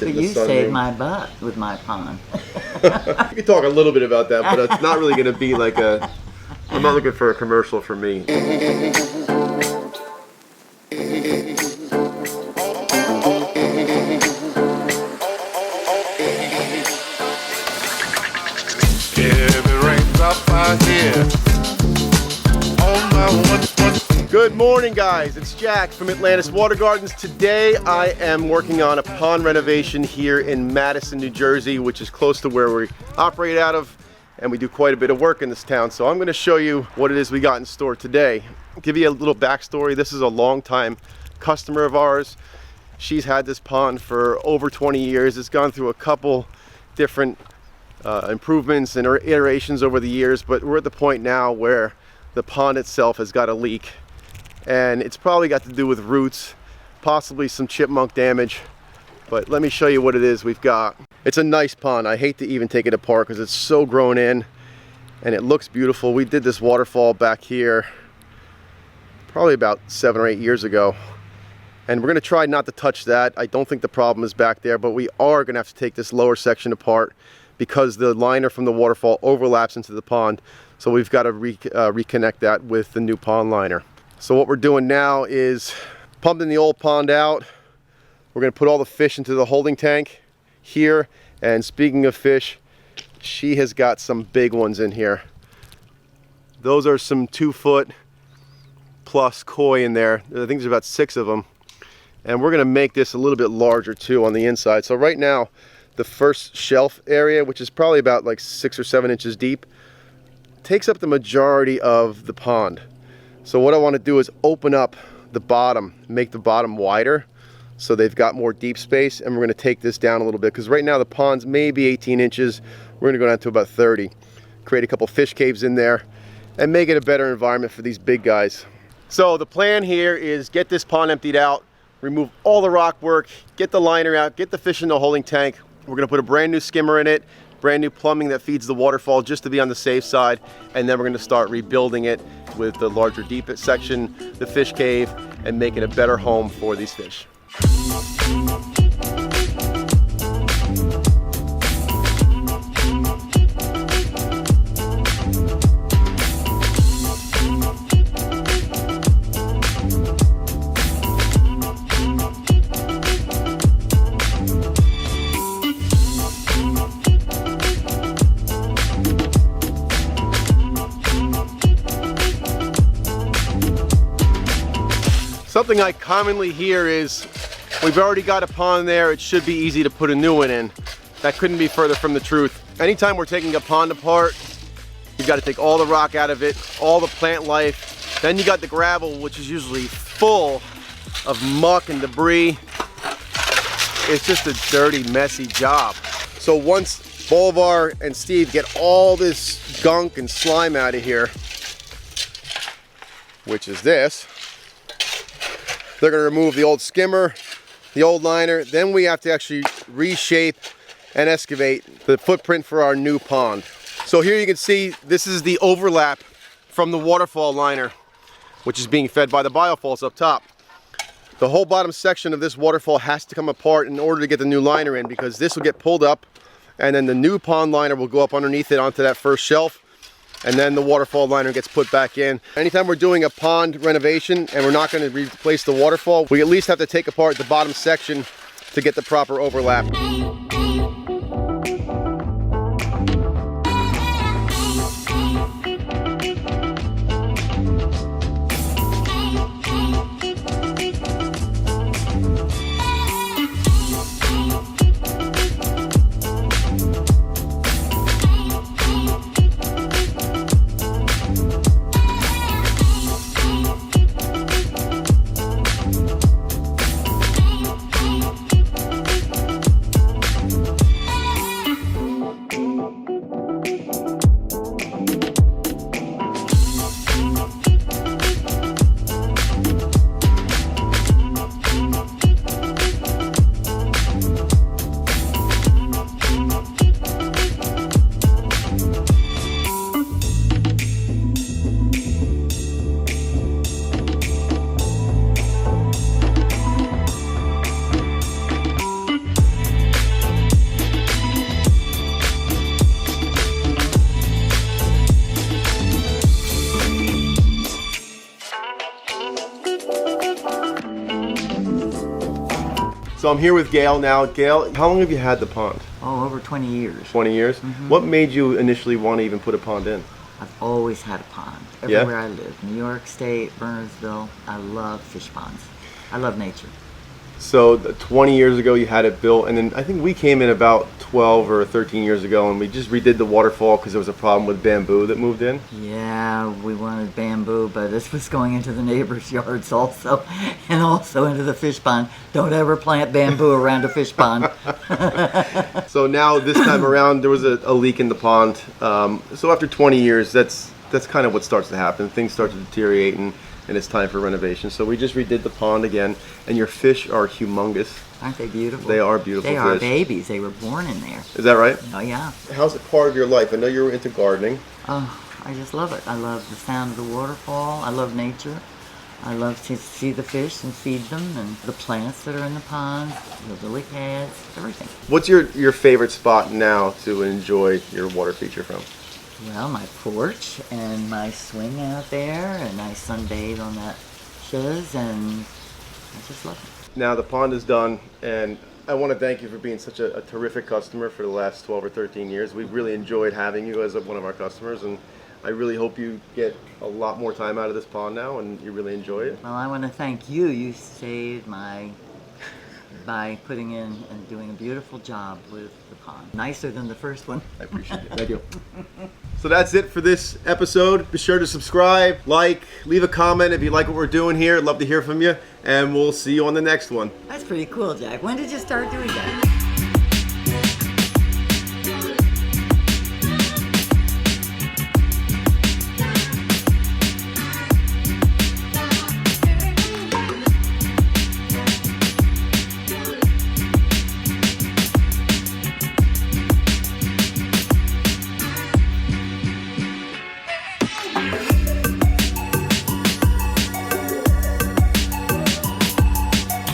sit But in the you sunroom. saved my butt with my pond. We can talk a little bit about that, but it's not really going to be like a... I'm not looking for a commercial for me. Good morning, guys. It's Jack from Atlantis Water Gardens. Today I am working on a pond renovation here in Madison, New Jersey, which is close to where we operate out of, and we do quite a bit of work in this town. So I'm going to show you what it is we got in store today. Give you a little backstory. This is a long-time customer of ours. She's had this pond for over 20 years. It's gone through a couple different improvements and iterations over the years, but we're at the point now where the pond itself has got a leak, and it's probably got to do with roots, possibly some chipmunk damage. But let me show you what it is we've got. It's a nice pond. I hate to even take it apart because it's so grown in and it looks beautiful. We did this waterfall back here probably about 7 or 8 years ago, and we're going to try not to touch that. I don't think the problem is back there, but we are going to have to take this lower section apart because the liner from the waterfall overlaps into the pond. So we've got to reconnect that with the new pond liner. So what we're doing now is pumping the old pond out. We're going to put all the fish into the holding tank here. And speaking of fish, she has got some big ones in here. Those are some 2-foot plus koi in there. I think there's about 6 of them. And we're going to make this a little bit larger too on the inside. So right now, the first shelf area, which is probably about like 6 or 7 inches deep, takes up the majority of the pond. So what I want to do is open up the bottom, make the bottom wider so they've got more deep space, and we're going to take this down a little bit because right now the pond's maybe 18 inches. We're going to go down to about 30. Create a couple fish caves in there and make it a better environment for these big guys. So the plan here is get this pond emptied out, remove all the rock work, get the liner out, get the fish in the holding tank. We're going to put a brand new skimmer in it, brand new plumbing that feeds the waterfall just to be on the safe side, and then we're going to start rebuilding it with the larger deep section, the fish cave, and make it a better home for these fish. Something I commonly hear is, we've already got a pond there, it should be easy to put a new one in. That couldn't be further from the truth. Anytime we're taking a pond apart, you've got to take all the rock out of it, all the plant life. Then you got the gravel, which is usually full of muck and debris. It's just a dirty, messy job. So once Bolivar and Steve get all this gunk and slime out of here, which is this, they're going to remove the old skimmer, the old liner. Then we have to actually reshape and excavate the footprint for our new pond. So here you can see this is the overlap from the waterfall liner, which is being fed by the biofalls up top. The whole bottom section of this waterfall has to come apart in order to get the new liner in, because this will get pulled up and then the new pond liner will go up underneath it onto that first shelf, and then the waterfall liner gets put back in. Anytime we're doing a pond renovation and we're not going to replace the waterfall, we at least have to take apart the bottom section to get the proper overlap. So I'm here with Gail now. Gail, how long have you had the pond? Oh, over 20 years. 20 years? What made you initially want to even put a pond in? I've always had a pond. Yeah? Everywhere I live. New York State, Burnsville. I love fish ponds. I love nature. So 20 years ago you had it built, and then I think we came in about 12 or 13 years ago and we just redid the waterfall because there was a problem with bamboo that moved in. Yeah, we wanted bamboo, but this was going into the neighbors' yards also, and also into the fish pond. Don't ever plant bamboo around a fish pond. So now this time around there was a leak in the pond. So after 20 years, that's kind of what starts to happen. Things start to deteriorate and it's time for renovation. So we just redid the pond again, and your fish are humongous. Aren't they beautiful? They are beautiful They fish. are babies. They were born in there. Is that right? Oh, yeah. How's it part of your life? I know you're into gardening. Oh, I just love it. I love the sound of the waterfall. I love nature. I love to see the fish and feed them, and the plants that are in the pond, the lily pads, everything. What's your favorite spot now to enjoy your water feature from? Well, my porch and my swing out there, and I sunbathe on that chaise, and I just love it. Now the pond is done, and I want to thank you for being such a terrific customer for the last 12 or 13 years. We've really enjoyed having you as one of our customers, and I really hope you get a lot more time out of this pond now and you really enjoy it. Well, I want to thank you. You saved by putting in and doing a beautiful job with the pond. Nicer than the first one. I appreciate it. Thank you. So that's it for this episode. Be sure to subscribe, like, leave a comment if you like what we're doing here. I'd love to hear from you, and we'll see you on the next one. That's pretty cool, Jack. When did you start doing that?